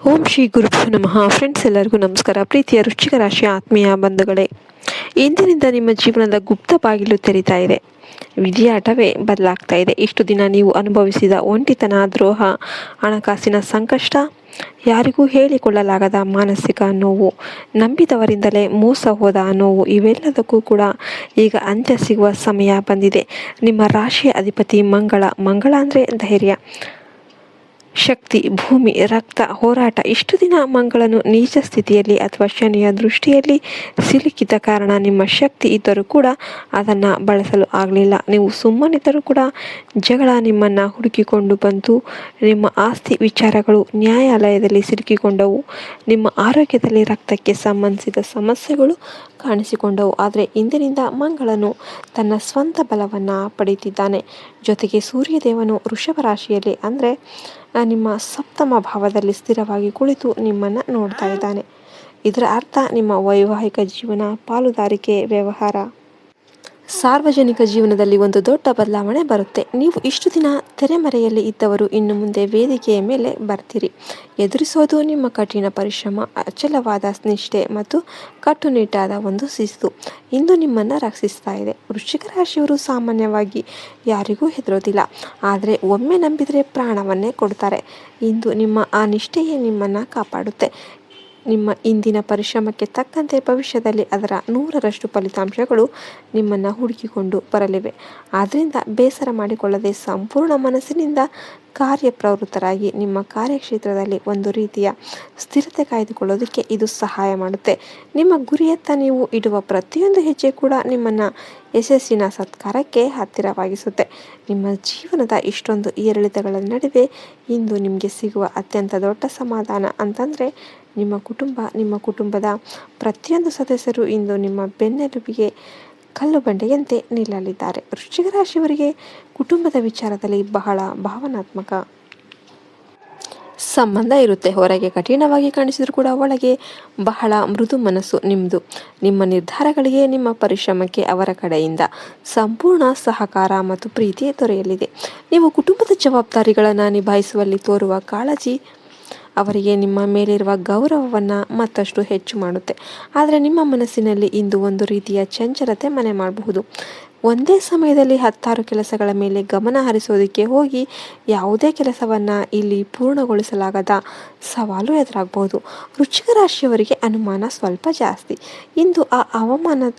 ಓಂ ಶ್ರೀ ಗುರುಭ್ಯೋ ನಮಃ. ಫ್ರೆಂಡ್ಸ್, ಎಲ್ಲರಿಗೂ ನಮಸ್ಕಾರ. ಪ್ರೀತಿಯ ವೃಶ್ಚಿಕ ರಾಶಿಯ ಆತ್ಮೀಯ ಬಂಧುಗಳೇ, ಇಂದಿನಿಂದ ನಿಮ್ಮ ಜೀವನದ ಗುಪ್ತ ಬಾಗಿಲು ತೆರೀತಾ ಇದೆ. ವಿಧಿಯಾಟವೇ ಬದಲಾಗ್ತಾ ಇದೆ. ಇಷ್ಟು ದಿನ ನೀವು ಅನುಭವಿಸಿದ ಒಂಟಿತನ, ದ್ರೋಹ, ಹಣಕಾಸಿನ ಸಂಕಷ್ಟ, ಯಾರಿಗೂ ಹೇಳಿಕೊಳ್ಳಲಾಗದ ಮಾನಸಿಕ ನೋವು, ನಂಬಿದವರಿಂದಲೇ ಮೋಸ ಹೋದ ನೋವು, ಇವೆಲ್ಲದಕ್ಕೂ ಕೂಡ ಈಗ ಅಂತ್ಯ ಸಿಗುವ ಸಮಯ ಬಂದಿದೆ. ನಿಮ್ಮ ರಾಶಿಯ ಅಧಿಪತಿ ಮಂಗಳ ಅಂದರೆ ಧೈರ್ಯ, ಶಕ್ತಿ, ಭೂಮಿ, ರಕ್ತ, ಹೋರಾಟ. ಇಷ್ಟು ದಿನ ಮಂಗಳನು ನೀಚ ಸ್ಥಿತಿಯಲ್ಲಿ ಅಥವಾ ಶನಿಯ ದೃಷ್ಟಿಯಲ್ಲಿ ಸಿಲುಕಿದ ಕಾರಣ ನಿಮ್ಮ ಶಕ್ತಿ ಇದ್ದರೂ ಕೂಡ ಅದನ್ನು ಬಳಸಲು ಆಗಲಿಲ್ಲ. ನೀವು ಸುಮ್ಮನಿದ್ದರೂ ಕೂಡ ಜಗಳ ನಿಮ್ಮನ್ನು ಹುಡುಕಿಕೊಂಡು ಬಂತು. ನಿಮ್ಮ ಆಸ್ತಿ ವಿಚಾರಗಳು ನ್ಯಾಯಾಲಯದಲ್ಲಿ ಸಿಲುಕಿಕೊಂಡವು. ನಿಮ್ಮ ಆರೋಗ್ಯದಲ್ಲಿ ರಕ್ತಕ್ಕೆ ಸಂಬಂಧಿಸಿದ ಸಮಸ್ಯೆಗಳು ಕಾಣಿಸಿಕೊಂಡವು. ಆದರೆ ಇಂದಿನಿಂದ ಮಂಗಳನು ತನ್ನ ಸ್ವಂತ ಬಲವನ್ನು ಪಡೆಯುತ್ತಿದ್ದಾನೆ. ಜೊತೆಗೆ ಸೂರ್ಯದೇವನು ವೃಷಭ ರಾಶಿಯಲ್ಲಿ ಅಂದರೆ ನಿಮ್ಮ ಸಪ್ತಮ ಭಾವದಲ್ಲಿ ಸ್ಥಿರವಾಗಿ ಕುಳಿತು ನಿಮ್ಮನ್ನು ನೋಡ್ತಾ ಇದ್ದಾನೆ. ಇದರ ಅರ್ಥ ನಿಮ್ಮ ವೈವಾಹಿಕ ಜೀವನ, ಪಾಲುದಾರಿಕೆ, ವ್ಯವಹಾರ, ಸಾರ್ವಜನಿಕ ಜೀವನದಲ್ಲಿ ಒಂದು ದೊಡ್ಡ ಬದಲಾವಣೆ ಬರುತ್ತೆ. ನೀವು ಇಷ್ಟು ದಿನ ತೆರೆಮರೆಯಲ್ಲಿ ಇದ್ದವರು ಇನ್ನು ಮುಂದೆ ವೇದಿಕೆಯ ಮೇಲೆ ಬರ್ತೀರಿ. ಎದುರಿಸೋದು ನಿಮ್ಮ ಕಠಿಣ ಪರಿಶ್ರಮ, ಅಚಲವಾದ ನಿಷ್ಠೆ ಮತ್ತು ಕಟ್ಟುನಿಟ್ಟಾದ ಒಂದು ಶಿಸ್ತು ಇಂದು ನಿಮ್ಮನ್ನು ರಕ್ಷಿಸ್ತಾ ಇದೆ. ವೃಶ್ಚಿಕ ರಾಶಿಯವರು ಸಾಮಾನ್ಯವಾಗಿ ಯಾರಿಗೂ ಹೆದರೋದಿಲ್ಲ, ಆದರೆ ಒಮ್ಮೆ ನಂಬಿದರೆ ಪ್ರಾಣವನ್ನೇ ಕೊಡ್ತಾರೆ. ಇಂದು ನಿಮ್ಮ ಆ ನಿಷ್ಠೆಯೇ ನಿಮ್ಮನ್ನು ಕಾಪಾಡುತ್ತೆ. ನಿಮ್ಮ ಇಂದಿನ ಪರಿಶ್ರಮಕ್ಕೆ ತಕ್ಕಂತೆ ಭವಿಷ್ಯದಲ್ಲಿ ಅದರ 100ರಷ್ಟು ಫಲಿತಾಂಶಗಳು ನಿಮ್ಮನ್ನು ಹುಡುಕಿಕೊಂಡು ಬರಲಿವೆ. ಆದ್ದರಿಂದ ಬೇಸರ ಮಾಡಿಕೊಳ್ಳದೆ ಸಂಪೂರ್ಣ ಮನಸ್ಸಿನಿಂದ ಕಾರ್ಯಪ್ರವೃತ್ತರಾಗಿ ನಿಮ್ಮ ಕಾರ್ಯಕ್ಷೇತ್ರದಲ್ಲಿ ಒಂದು ರೀತಿಯ ಸ್ಥಿರತೆ ಕಾಯ್ದುಕೊಳ್ಳೋದಕ್ಕೆ ಇದು ಸಹಾಯ ಮಾಡುತ್ತೆ. ನಿಮ್ಮ ಗುರಿಯತ್ತ ನೀವು ಇಡುವ ಪ್ರತಿಯೊಂದು ಹೆಜ್ಜೆ ಕೂಡ ನಿಮ್ಮನ್ನು ಯಶಸ್ಸಿನ ಸತ್ಕಾರಕ್ಕೆ ಹತ್ತಿರವಾಗಿಸುತ್ತೆ. ನಿಮ್ಮ ಜೀವನದ ಇಷ್ಟೊಂದು ಏರಿಳಿತಗಳ ನಡುವೆ ಇಂದು ನಿಮಗೆ ಸಿಗುವ ಅತ್ಯಂತ ದೊಡ್ಡ ಸಮಾಧಾನ ಅಂತಂದರೆ ನಿಮ್ಮ ಕುಟುಂಬದ ಪ್ರತಿಯೊಂದು ಸದಸ್ಯರು ಇಂದು ನಿಮ್ಮ ಬೆನ್ನೆಲುಬಿಗೆ ಕಲ್ಲು ಬಂಡೆಯಂತೆ ನಿಲ್ಲಲಿದ್ದಾರೆ. ವೃಶ್ಚಿಕ ರಾಶಿಯವರಿಗೆ ಕುಟುಂಬದ ವಿಚಾರದಲ್ಲಿ ಬಹಳ ಭಾವನಾತ್ಮಕ ಸಂಬಂಧ ಇರುತ್ತೆ. ಹೊರಗೆ ಕಠಿಣವಾಗಿ ಕಾಣಿಸಿದರೂ ಕೂಡ ಒಳಗೆ ಬಹಳ ಮೃದು ಮನಸ್ಸು ನಿಮ್ಮದು. ನಿಮ್ಮ ನಿರ್ಧಾರಗಳಿಗೆ, ನಿಮ್ಮ ಪರಿಶ್ರಮಕ್ಕೆ ಅವರ ಕಡೆಯಿಂದ ಸಂಪೂರ್ಣ ಸಹಕಾರ ಮತ್ತು ಪ್ರೀತಿ ದೊರೆಯಲಿದೆ. ನೀವು ಕುಟುಂಬದ ಜವಾಬ್ದಾರಿಗಳನ್ನು ನಿಭಾಯಿಸುವಲ್ಲಿ ತೋರುವ ಕಾಳಜಿ ಅವರಿಗೆ ನಿಮ್ಮ ಮೇಲಿರುವ ಗೌರವವನ್ನು ಮತ್ತಷ್ಟು ಹೆಚ್ಚು ಮಾಡುತ್ತೆ. ಆದರೆ ನಿಮ್ಮ ಮನಸ್ಸಿನಲ್ಲಿ ಇಂದು ಒಂದು ರೀತಿಯ ಚಂಚಲತೆ ಮನೆ ಮಾಡಬಹುದು. ಒಂದೇ ಸಮಯದಲ್ಲಿ 10 ಕೆಲಸಗಳ ಮೇಲೆ ಗಮನ ಹರಿಸೋದಕ್ಕೆ ಹೋಗಿ ಯಾವುದೇ ಕೆಲಸವನ್ನು ಇಲ್ಲಿ ಪೂರ್ಣಗೊಳಿಸಲಾಗದ ಸವಾಲು ಎದುರಾಗಬಹುದು. ವೃಶ್ಚಿಕ ರಾಶಿಯವರಿಗೆ ಅನುಮಾನ ಸ್ವಲ್ಪ ಜಾಸ್ತಿ. ಇಂದು ಆ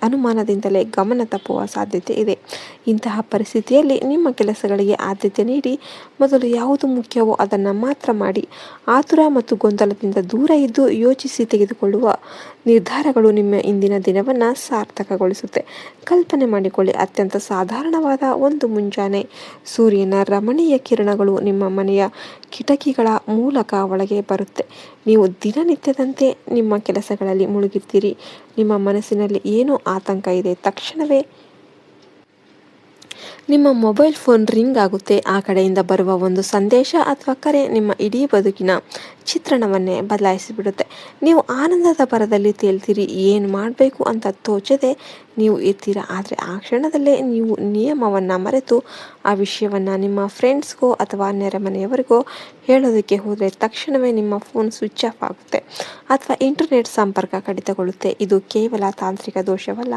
ಅನುಮಾನದಿಂದಲೇ ಗಮನ ತಪ್ಪುವ ಸಾಧ್ಯತೆ ಇದೆ. ಇಂತಹ ಪರಿಸ್ಥಿತಿಯಲ್ಲಿ ನಿಮ್ಮ ಕೆಲಸಗಳಿಗೆ ಆದ್ಯತೆ ನೀಡಿ ಮೊದಲು ಯಾವುದು ಮುಖ್ಯವೋ ಅದನ್ನು ಮಾತ್ರ ಮಾಡಿ. ಆತುರ ಮತ್ತು ಗೊಂದಲದಿಂದ ದೂರ ಇದ್ದು ಯೋಚಿಸಿ ತೆಗೆದುಕೊಳ್ಳುವ ನಿರ್ಧಾರಗಳು ನಿಮ್ಮ ಇಂದಿನ ದಿನವನ್ನು ಸಾರ್ಥಕಗೊಳಿಸುತ್ತೆ. ಕಲ್ಪನೆ ಮಾಡಿಕೊಳ್ಳಿ, ಅತ್ಯಂತ ಸಾಧಾರಣವಾದ ಒಂದು ಮುಂಜಾನೆ ಸೂರ್ಯನ ರಮಣೀಯ ಕಿರಣಗಳು ನಿಮ್ಮ ಮನೆಯ ಕಿಟಕಿಗಳ ಮೂಲಕ ಒಳಗೆ ಬರುತ್ತೆ. ನೀವು ದಿನನಿತ್ಯದಂತೆ ನಿಮ್ಮ ಕೆಲಸಗಳಲ್ಲಿ ಮುಳುಗಿರ್ತೀರಿ. ನಿಮ್ಮ ಮನಸ್ಸಿನಲ್ಲಿ ಏನೋ ಆತಂಕ ಇದೆ. ತಕ್ಷಣವೇ ನಿಮ್ಮ ಮೊಬೈಲ್ ಫೋನ್ ರಿಂಗ್ ಆಗುತ್ತೆ. ಆ ಕಡೆಯಿಂದ ಬರುವ ಒಂದು ಸಂದೇಶ ಅಥವಾ ಕರೆ ನಿಮ್ಮ ಇಡೀ ಬದುಕಿನ ಚಿತ್ರಣವನ್ನೇ ಬದಲಾಯಿಸಿಬಿಡುತ್ತೆ. ನೀವು ಆನಂದದ ಭರದಲ್ಲಿ ತೇಲ್ತೀರಿ. ಏನು ಮಾಡಬೇಕು ಅಂತ ತೋಚದೆ ನೀವು ಇರ್ತೀರ. ಆದರೆ ಆ ಕ್ಷಣದಲ್ಲೇ ನೀವು ನಿಯಮವನ್ನು ಮರೆತು ಆ ವಿಷಯವನ್ನು ನಿಮ್ಮ ಫ್ರೆಂಡ್ಸ್ಗೋ ಅಥವಾ ನೆರೆಮನೆಯವರಿಗೋ ಹೇಳೋದಕ್ಕೆ ಹೋದರೆ ತಕ್ಷಣವೇ ನಿಮ್ಮ ಫೋನ್ ಸ್ವಿಚ್ ಆಫ್ ಆಗುತ್ತೆ ಅಥವಾ ಇಂಟರ್ನೆಟ್ ಸಂಪರ್ಕ ಕಡಿತಗೊಳ್ಳುತ್ತೆ. ಇದು ಕೇವಲ ತಾಂತ್ರಿಕ ದೋಷವಲ್ಲ,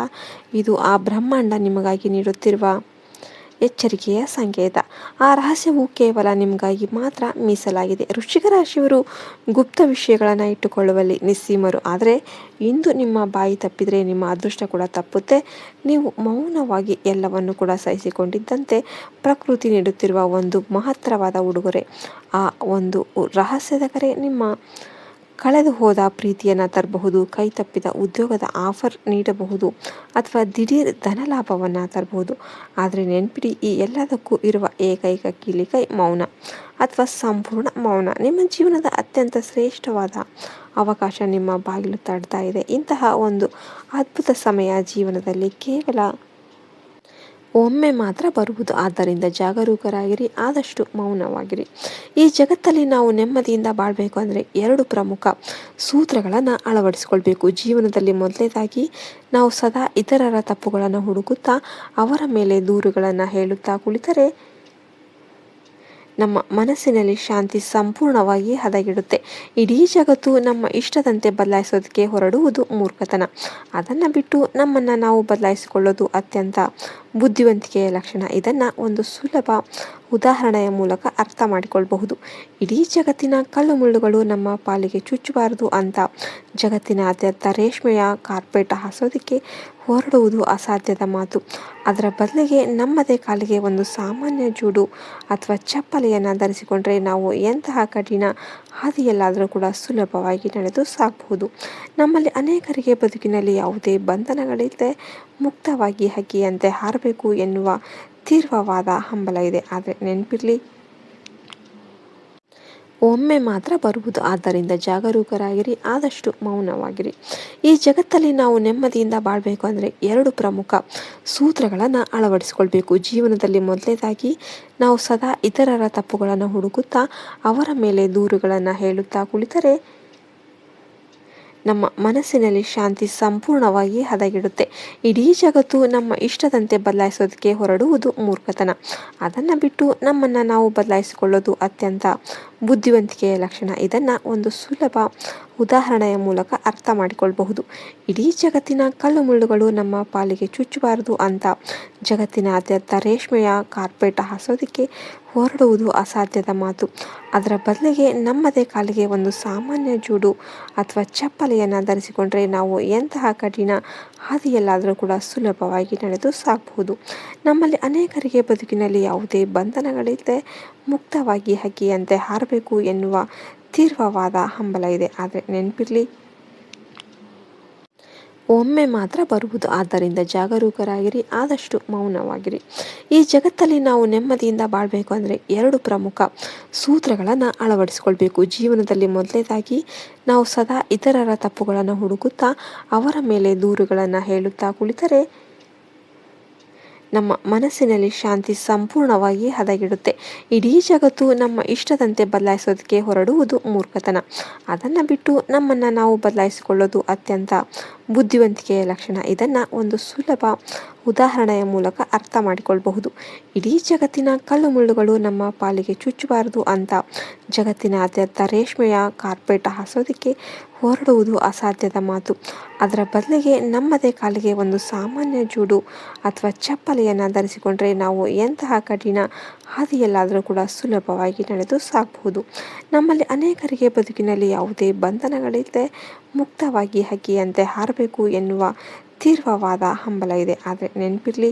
ಇದು ಆ ಬ್ರಹ್ಮಾಂಡ ನಿಮಗಾಗಿ ನೀಡುತ್ತಿರುವ ಎಚ್ಚರಿಕೆಯ ಸಂಕೇತ. ಆ ರಹಸ್ಯವು ಕೇವಲ ನಿಮಗಾಗಿ ಮಾತ್ರ ಮೀಸಲಾಗಿದೆ. ವೃಶ್ಚಿಕ ರಾಶಿಯವರು ಗುಪ್ತ ವಿಷಯಗಳನ್ನು ಇಟ್ಟುಕೊಳ್ಳುವಲ್ಲಿ ನಿಸ್ಸೀಮರು. ಆದರೆ ಇಂದು ನಿಮ್ಮ ಬಾಯಿ ತಪ್ಪಿದರೆ ನಿಮ್ಮ ಅದೃಷ್ಟ ಕೂಡ ತಪ್ಪುತ್ತೆ. ನೀವು ಮೌನವಾಗಿ ಎಲ್ಲವನ್ನು ಕೂಡ ಸಹಿಸಿಕೊಂಡಿದ್ದಂತೆ ಪ್ರಕೃತಿ ನೀಡುತ್ತಿರುವ ಒಂದು ಮಹತ್ತರವಾದ ಉಡುಗೊರೆ. ಆ ಒಂದು ರಹಸ್ಯದ ಕರೆ ನಿಮ್ಮ ಕಳೆದು ಹೋದ ಪ್ರೀತಿಯನ್ನು ತರಬಹುದು, ಕೈ ತಪ್ಪಿದ ಉದ್ಯೋಗದ ಆಫರ್ ನೀಡಬಹುದು ಅಥವಾ ದಿಢೀರ್ ಧನಲಾಭವನ್ನು ತರಬಹುದು. ಆದರೆ ನೆನ್ಪಿಡಿ, ಈ ಎಲ್ಲದಕ್ಕೂ ಇರುವ ಏಕೈಕ ಕೀಲಿಕೈ ಮೌನ ಅಥವಾ ಸಂಪೂರ್ಣ ಮೌನ. ನಿಮ್ಮ ಜೀವನದ ಅತ್ಯಂತ ಶ್ರೇಷ್ಠವಾದ ಅವಕಾಶ ನಿಮ್ಮ ಬಾಗಿಲು ತಡ್ತಾ ಇದೆ. ಇಂತಹ ಒಂದು ಅದ್ಭುತ ಸಮಯ ಜೀವನದಲ್ಲಿ ಕೇವಲ ಒಮ್ಮೆ ಮಾತ್ರ ಬರುವುದು. ಆದ್ದರಿಂದ ಜಾಗರೂಕರಾಗಿರಿ, ಆದಷ್ಟು ಮೌನವಾಗಿರಿ. ಈ ಜಗತ್ತಲ್ಲಿ ನಾವು ನೆಮ್ಮದಿಯಿಂದ ಬಾಳಬೇಕು ಅಂದರೆ 2 ಪ್ರಮುಖ ಸೂತ್ರಗಳನ್ನು ಅಳವಡಿಸಿಕೊಳ್ಬೇಕು ಜೀವನದಲ್ಲಿ. ಮೊದಲನೇದಾಗಿ, ನಾವು ಸದಾ ಇತರರ ತಪ್ಪುಗಳನ್ನು ಹುಡುಕುತ್ತಾ ಅವರ ಮೇಲೆ ದೂರುಗಳನ್ನು ಹೇಳುತ್ತಾ ಕುಳಿತರೆ ನಮ್ಮ ಮನಸ್ಸಿನಲ್ಲಿ ಶಾಂತಿ ಸಂಪೂರ್ಣವಾಗಿ ಹದಗೆಡುತ್ತೆ. ಇಡೀ ಜಗತ್ತು ನಮ್ಮ ಇಷ್ಟದಂತೆ ಬದಲಾಯಿಸೋದಕ್ಕೆ ಹೊರಡುವುದು ಮೂರ್ಖತನ. ಅದನ್ನು ಬಿಟ್ಟು ನಮ್ಮನ್ನು ನಾವು ಬದಲಾಯಿಸಿಕೊಳ್ಳೋದು ಅತ್ಯಂತ ಬುದ್ಧಿವಂತಿಕೆಯ ಲಕ್ಷಣ. ಇದನ್ನು ಒಂದು ಸುಲಭ ಉದಾಹರಣೆಯ ಮೂಲಕ ಅರ್ಥ ಮಾಡಿಕೊಳ್ಳಬಹುದು. ಇಡೀ ಜಗತ್ತಿನ ಕಲ್ಲು ಮುಳ್ಳುಗಳು ನಮ್ಮ ಪಾಲಿಗೆ ಚುಚ್ಚಬಾರದು ಅಂತ ಜಗತ್ತಿನಾದ್ಯಂತ ರೇಷ್ಮೆಯ ಕಾರ್ಪೆಟ್ ಹಾಸೋದಕ್ಕೆ ಹೊರಡುವುದು ಅಸಾಧ್ಯದ ಮಾತು. ಅದರ ಬದಲಿಗೆ ನಮ್ಮದೇ ಕಾಲಿಗೆ ಒಂದು ಸಾಮಾನ್ಯ ಜೂಡು ಅಥವಾ ಚಪ್ಪಲಿಯನ್ನು ಧರಿಸಿಕೊಂಡ್ರೆ ನಾವು ಎಂತಹ ಕಠಿಣ ಹಾದಿಯಲ್ಲಾದರೂ ಕೂಡ ಸುಲಭವಾಗಿ ನಡೆದು ಸಾಗಬಹುದು. ನಮ್ಮಲ್ಲಿ ಅನೇಕರಿಗೆ ಬದುಕಿನಲ್ಲಿ ಯಾವುದೇ ಬಂಧನಗಳಿಲ್ಲದೆ ಮುಕ್ತವಾಗಿ ಹಕ್ಕಿಯಂತೆ ಹಾರಬೇಕು ಎನ್ನುವ ತೀವ್ರವಾದ ಹಂಬಲ ಇದೆ. ಆದರೆ ನೆನಪಿರಲಿ, ಒಮ್ಮೆ ಮಾತ್ರ ಬರುವುದು. ಆದ್ದರಿಂದ ಜಾಗರೂಕರಾಗಿರಿ, ಆದಷ್ಟು ಮೌನವಾಗಿರಿ. ಈ ಜಗತ್ತಲ್ಲಿ ನಾವು ನೆಮ್ಮದಿಯಿಂದ ಬಾಳಬೇಕು ಅಂದರೆ 2 ಪ್ರಮುಖ ಸೂತ್ರಗಳನ್ನು ಅಳವಡಿಸಿಕೊಳ್ಬೇಕು ಜೀವನದಲ್ಲಿ. ಮೊದಲನೇದಾಗಿ, ನಾವು ಸದಾ ಇತರರ ತಪ್ಪುಗಳನ್ನು ಹುಡುಕುತ್ತಾ ಅವರ ಮೇಲೆ ದೂರುಗಳನ್ನು ಹೇಳುತ್ತಾ ಕುಳಿತರೆ ನಮ್ಮ ಮನಸ್ಸಿನಲ್ಲಿ ಶಾಂತಿ ಸಂಪೂರ್ಣವಾಗಿ ಹದಗೆಡುತ್ತೆ. ಇಡೀ ಜಗತ್ತು ನಮ್ಮ ಇಷ್ಟದಂತೆ ಬದಲಾಯಿಸೋದಕ್ಕೆ ಹೊರಡುವುದು ಮೂರ್ಖತನ. ಅದನ್ನು ಬಿಟ್ಟು ನಮ್ಮನ್ನು ನಾವು ಬದಲಾಯಿಸಿಕೊಳ್ಳೋದು ಅತ್ಯಂತ ಬುದ್ಧಿವಂತಿಕೆಯ ಲಕ್ಷಣ. ಇದನ್ನು ಒಂದು ಸುಲಭ ಉದಾಹರಣೆಯ ಮೂಲಕ ಅರ್ಥ ಮಾಡಿಕೊಳ್ಳಬಹುದು. ಇಡೀ ಜಗತ್ತಿನ ಕಲ್ಲು ಮುಳ್ಳುಗಳು ನಮ್ಮ ಪಾಲಿಗೆ ಚುಚ್ಚಬಾರದು ಅಂತ ಜಗತ್ತಿನಾದ್ಯಂತ ರೇಷ್ಮೆಯ ಕಾರ್ಪೆಟ್ ಹಾಸೋದಕ್ಕೆ ಹೊರಡುವುದು ಅಸಾಧ್ಯದ ಮಾತು. ಅದರ ಬದಲಿಗೆ ನಮ್ಮದೇ ಕಾಲಿಗೆ ಒಂದು ಸಾಮಾನ್ಯ ಜೂಡು ಅಥವಾ ಚಪ್ಪಲಿಯನ್ನು ಧರಿಸಿಕೊಂಡ್ರೆ ನಾವು ಎಂತಹ ಕಠಿಣ ಹಾದಿಯಲ್ಲಾದರೂ ಕೂಡ ಸುಲಭವಾಗಿ ನಡೆದು ಸಾಗಬಹುದು. ನಮ್ಮಲ್ಲಿ ಅನೇಕರಿಗೆ ಬದುಕಿನಲ್ಲಿ ಯಾವುದೇ ಬಂಧನಗಳಿಲ್ಲದೆ ಮುಕ್ತವಾಗಿ ಹಕ್ಕಿಯಂತೆ ಹಾರಬೇಕು ಎನ್ನುವ ತೀವ್ರವಾದ ಹಂಬಲ ಇದೆ. ಆದರೆ ನೆನಪಿರಲಿ, ಒಮ್ಮೆ ಮಾತ್ರ ಬರುವುದು. ಆದ್ದರಿಂದ ಜಾಗರೂಕರಾಗಿರಿ, ಆದಷ್ಟು ಮೌನವಾಗಿರಿ. ಈ ಜಗತ್ತಲ್ಲಿ ನಾವು ನೆಮ್ಮದಿಯಿಂದ ಬಾಳಬೇಕು ಅಂದರೆ 2 ಪ್ರಮುಖ ಸೂತ್ರಗಳನ್ನು ಅಳವಡಿಸಿಕೊಳ್ಬೇಕು ಜೀವನದಲ್ಲಿ. ಮೊದಲನೇದಾಗಿ, ನಾವು ಸದಾ ಇತರರ ತಪ್ಪುಗಳನ್ನು ಹುಡುಕುತ್ತಾ ಅವರ ಮೇಲೆ ದೂರುಗಳನ್ನು ಹೇಳುತ್ತಾ ಕುಳಿತರೆ ನಮ್ಮ ಮನಸ್ಸಿನಲ್ಲಿ ಶಾಂತಿ ಸಂಪೂರ್ಣವಾಗಿ ಹದಗೆಡುತ್ತೆ. ಇಡೀ ಜಗತ್ತು ನಮ್ಮ ಇಷ್ಟದಂತೆ ಬದಲಾಯಿಸೋದಕ್ಕೆ ಹೊರಡುವುದು ಮೂರ್ಖತನ. ಅದನ್ನು ಬಿಟ್ಟು ನಮ್ಮನ್ನು ನಾವು ಬದಲಾಯಿಸಿಕೊಳ್ಳೋದು ಅತ್ಯಂತ ಬುದ್ಧಿವಂತಿಕೆಯ ಲಕ್ಷಣ. ಇದನ್ನು ಒಂದು ಸುಲಭ ಉದಾಹರಣೆಯ ಮೂಲಕ ಅರ್ಥ ಮಾಡಿಕೊಳ್ಳಬಹುದು. ಇಡೀ ಜಗತ್ತಿನ ಕಲ್ಲು ಮುಳ್ಳುಗಳು ನಮ್ಮ ಪಾಲಿಗೆ ಚುಚ್ಚಬಾರದು ಅಂತ ಜಗತ್ತಿನಾದ್ಯಂತ ರೇಷ್ಮೆಯ ಕಾರ್ಪೆಟ್ ಹಾಸೋದಕ್ಕೆ ಹೊರಡುವುದು ಅಸಾಧ್ಯದ ಮಾತು. ಅದರ ಬದಲಿಗೆ ನಮ್ಮದೇ ಕಾಲಿಗೆ ಒಂದು ಸಾಮಾನ್ಯ ಜೂಡು ಅಥವಾ ಚಪ್ಪಲಿಯನ್ನು ಧರಿಸಿಕೊಂಡ್ರೆ ನಾವು ಎಂತಹ ಕಠಿಣ ಹಾದಿಯಲ್ಲಾದರೂ ಕೂಡ ಸುಲಭವಾಗಿ ನಡೆದು ಸಾಗಬಹುದು. ನಮ್ಮಲ್ಲಿ ಅನೇಕರಿಗೆ ಬದುಕಿನಲ್ಲಿ ಯಾವುದೇ ಬಂಧನಗಳಿಲ್ಲದೆ ಮುಕ್ತವಾಗಿ ಹಕ್ಕಿಯಂತೆ ಹಾರಬೇಕು ಎನ್ನುವ ತೀವ್ರವಾದ ಹಂಬಲ ಇದೆ. ಆದರೆ ನೆನಪಿರಲಿ,